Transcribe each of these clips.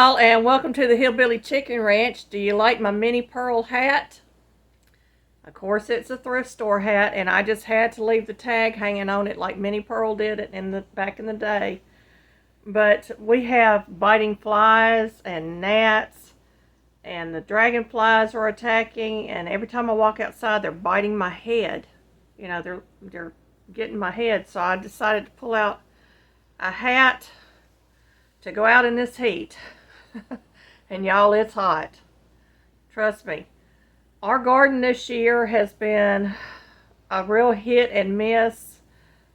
y'all, and welcome to the Hillbilly Chicken Ranch. Do you like my mini pearl hat? Of course, it's a thrift store hat, and I just had to leave the tag hanging on it like Minnie Pearl did it back in the day. But we have biting flies and gnats, and the dragonflies are attacking. And every time I walk outside, they're biting my head. They're getting my head. So I decided to pull out a hat to go out in this heat. And y'all, it's hot. Trust me. Our garden this year has been a real hit and miss.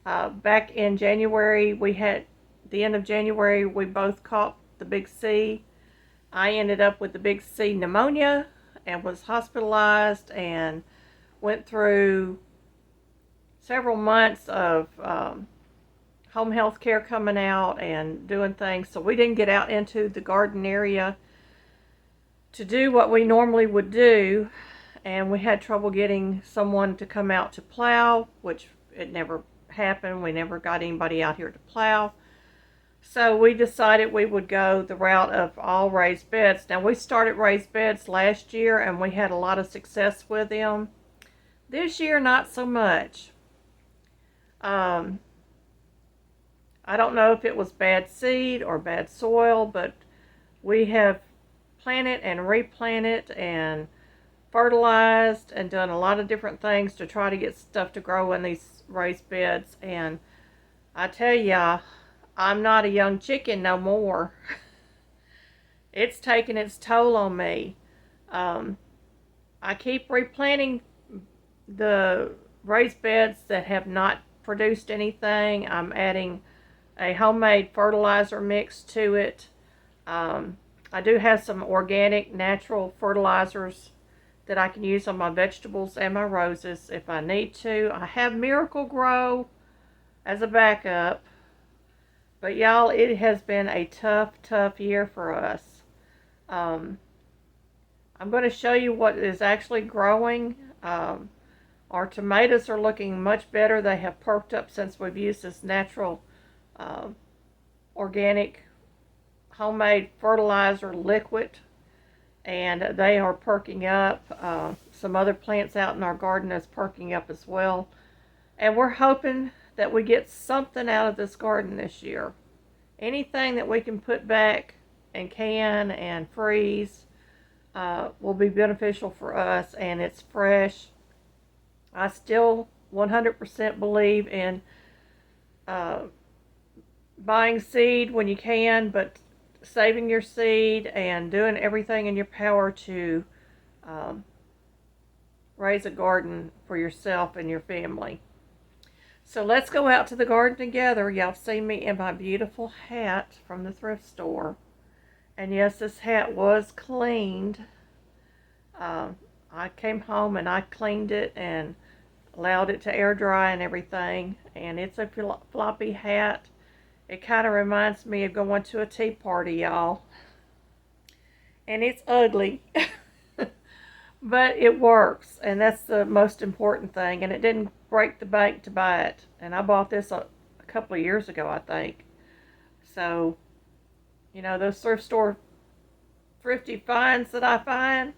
Back in January, the end of January, we both caught the big C. I ended up with the big C pneumonia and was hospitalized and went through several months of home health care coming out and doing things. So we didn't get out into the garden area to do what we normally would do, and we had trouble getting someone to come out to plow, which it never happened. We never got anybody out here to plow. So we decided we would go the route of all raised beds. Now, we started raised beds last year and we had a lot of success with them. This year, not so much. I don't know if it was bad seed or bad soil, but we have planted and replanted and fertilized and done a lot of different things to try to get stuff to grow in these raised beds. And I tell ya, I'm not a young chicken no more. It's taking its toll on me. I keep replanting the raised beds that have not produced anything. I'm adding a homemade fertilizer mix to it. I do have some organic, natural fertilizers that I can use on my vegetables and my roses if I need to. I have Miracle Grow as a backup. But y'all, it has been a tough year for us. I'm going to show you what is actually growing. Our tomatoes are looking much better. They have perked up since we've used this natural organic homemade fertilizer liquid, and they are perking up. Some other plants out in our garden is perking up as well, and we're hoping that we get something out of this garden this year. Anything that we can put back and can and freeze will be beneficial for us, and it's fresh. I still 100% believe in buying seed when you can, but saving your seed and doing everything in your power to raise a garden for yourself and your family. So let's go out to the garden together. Y'all see me in my beautiful hat from the thrift store. And yes, this hat was cleaned. I came home and I cleaned it and allowed it to air dry and everything. And it's a floppy hat. It kind of reminds me of going to a tea party, y'all. And it's ugly. But it works, and that's the most important thing. And it didn't break the bank to buy it. And I bought this a couple of years ago, I think. So, those thrift store thrifty finds that I find,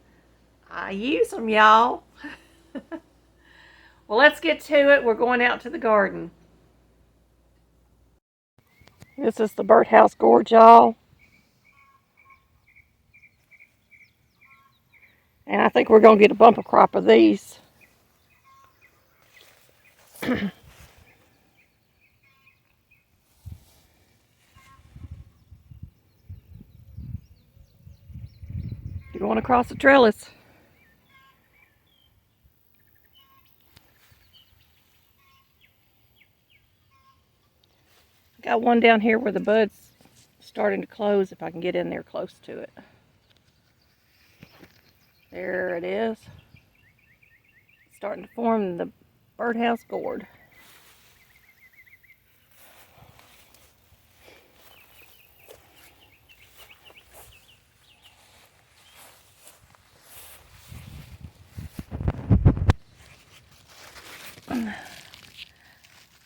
I use them, y'all. Well, let's get to it. We're going out to the garden. This is the birdhouse gourd, y'all. And I think we're going to get a bumper crop of these. You're going across the trellis. Got one down here where the bud's starting to close, if I can get in there close to it. There it is. Starting to form the birdhouse gourd.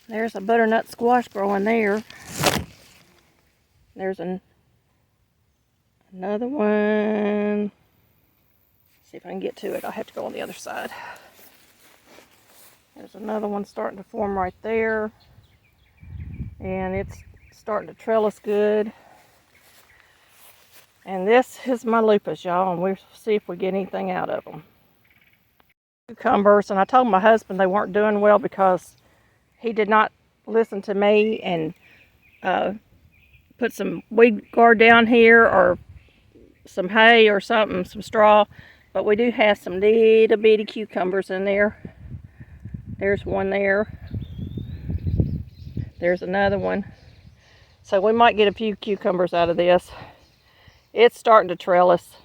There's a butternut squash growing there. There's a Another one. See if I can get to it. I'll have to go on the other side. There's another one starting to form right there. And it's starting to trellis good. And this is my lupus, y'all, and we'll see if we get anything out of them. Cucumbers, and I told my husband they weren't doing well because he did not listen to me and put some weed guard down here or some hay or something, some straw. But we do have some little bitty cucumbers in there. There's one there. There's another one. So we might get a few cucumbers out of this. It's starting to trellis.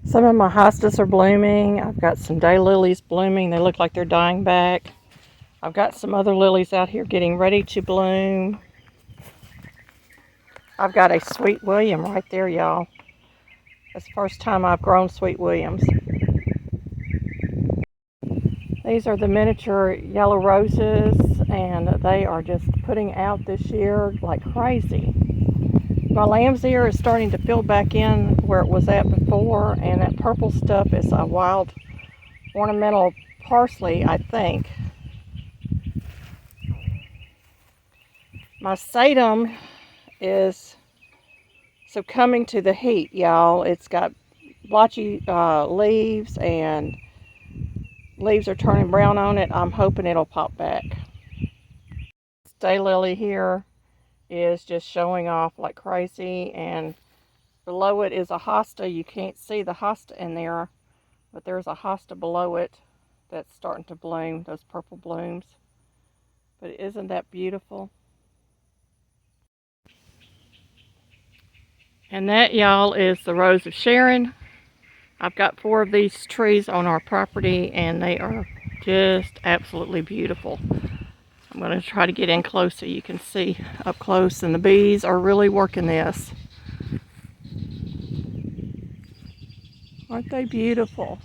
Some of my hostas are blooming. I've got some daylilies blooming. They look like they're dying back. I've got some other lilies out here getting ready to bloom. I've got a Sweet William right there, y'all. That's the first time I've grown Sweet Williams. These are the miniature yellow roses, and they are just putting out this year like crazy. My lamb's ear is starting to fill back in where it was at before, and that purple stuff is a wild ornamental parsley, I think. My sedum is succumbing to the heat, y'all. It's got blotchy leaves, and leaves are turning brown on it. I'm hoping it'll pop back. This daylily here is just showing off like crazy, and below it is a hosta. You can't see the hosta in there, but there's a hosta below it that's starting to bloom, those purple blooms. But isn't that beautiful? And that, y'all, is the Rose of Sharon. I've got 4 of these trees on our property, and they are just absolutely beautiful. I'm going to try to get in close so you can see up close, and the bees are really working this. Aren't they beautiful?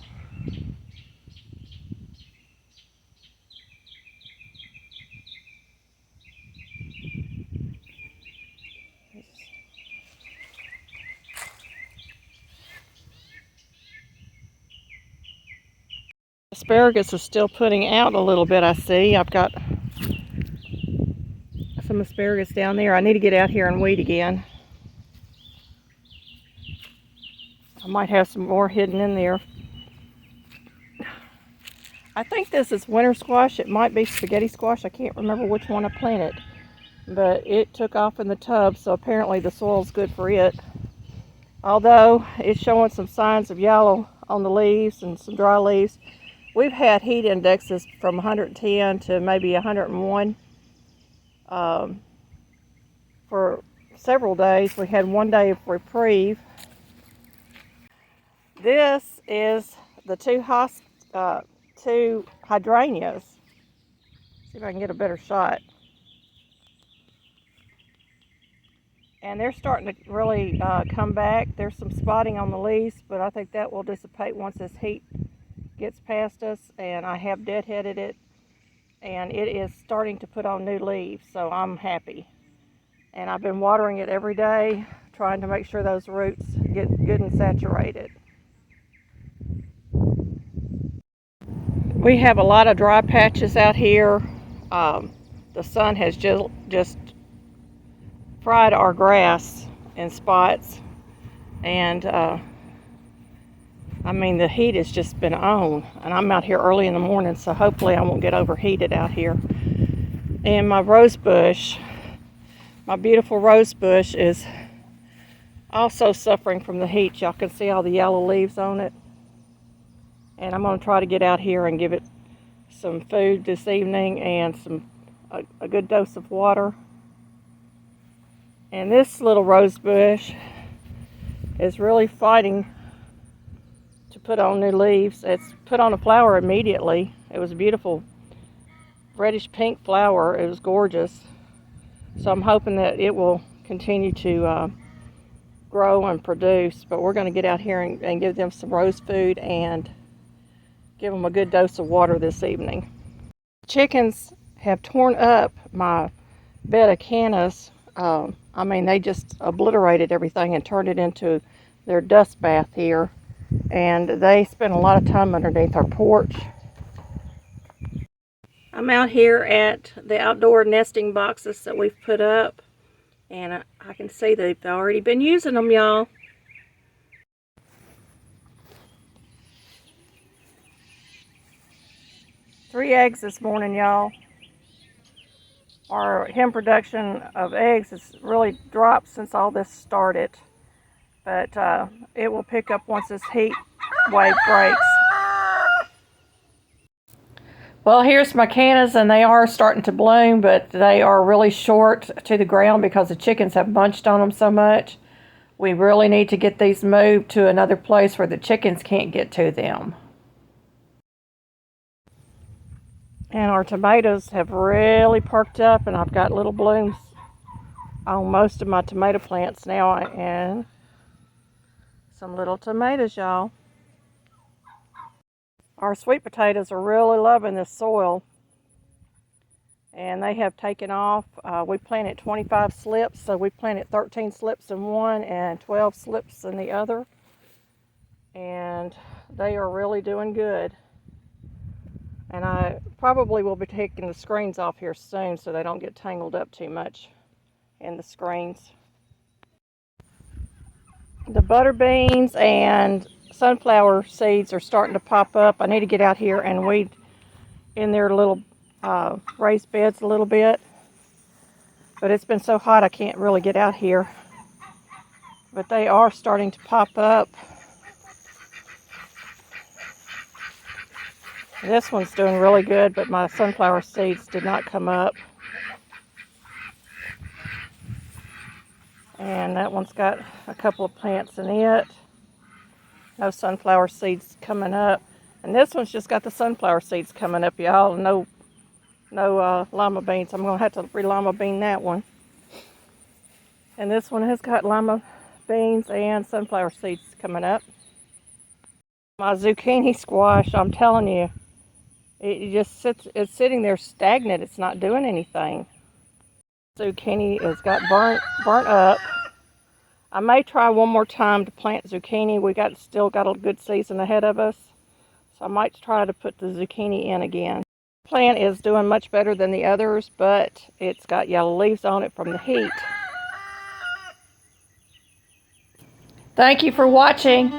Asparagus is still putting out a little bit, I see. I've got some asparagus down there. I need to get out here and weed again. I might have some more hidden in there. I think this is winter squash. It might be spaghetti squash. I can't remember which one I planted. But it took off in the tub, so apparently the soil's good for it. Although it's showing some signs of yellow on the leaves and some dry leaves. We've had heat indexes from 110 to maybe 101 for several days. We had one day of reprieve. This is the two hydrangeas. See if I can get a better shot. And they're starting to really come back. There's some spotting on the leaves, but I think that will dissipate once this heat gets past us. And I have deadheaded it, and it is starting to put on new leaves, so I'm happy. And I've been watering it every day, trying to make sure those roots get good and saturated. We have a lot of dry patches out here. The sun has just fried our grass in spots, and I mean, the heat has just been on, and I'm out here early in the morning, so hopefully I won't get overheated out here. And my rose bush, my beautiful rose bush, is also suffering from the heat. Y'all can see all the yellow leaves on it. And I'm going to try to get out here and give it some food this evening and a good dose of water. And this little rose bush is really fighting to put on new leaves. It's put on a flower immediately. It was a beautiful reddish pink flower. It was gorgeous. So I'm hoping that it will continue to grow and produce. But we're going to get out here and give them some rose food and give them a good dose of water this evening. Chickens have torn up my bed of cannas I mean, they just obliterated everything and turned it into their dust bath here. And they spent a lot of time underneath our porch. I'm out here at the outdoor nesting boxes that we've put up, and I can see they've already been using them, y'all. 3 eggs this morning, y'all. Our hen production of eggs has really dropped since all this started, but it will pick up once this heat wave breaks. Well, here's my cannas, and they are starting to bloom, but they are really short to the ground because the chickens have bunched on them so much. We really need to get these moved to another place where the chickens can't get to them. And our tomatoes have really perked up, and I've got little blooms on most of my tomato plants now, and some little tomatoes, y'all. Our sweet potatoes are really loving this soil, and they have taken off. We planted 25 slips, so we planted 13 slips in one and 12 slips in the other, and they are really doing good. And I probably will be taking the screens off here soon so they don't get tangled up too much in the screens. The butter beans and sunflower seeds are starting to pop up. I need to get out here and weed in their little raised beds a little bit, but it's been so hot I can't really get out here. But they are starting to pop up. This one's doing really good, but my sunflower seeds did not come up. And that one's got a couple of plants in it. No sunflower seeds coming up. And this one's just got the sunflower seeds coming up, y'all. No lima beans. I'm going to have to re-lima bean that one. And this one has got lima beans and sunflower seeds coming up. My zucchini squash, I'm telling you, it just sits, it's sitting there stagnant. It's not doing anything. Zucchini has got burnt up. I may try one more time to plant zucchini. We still got a good season ahead of us, so I might try to put the zucchini in again. The plant is doing much better than the others, but it's got yellow leaves on it from the heat. Thank you for watching.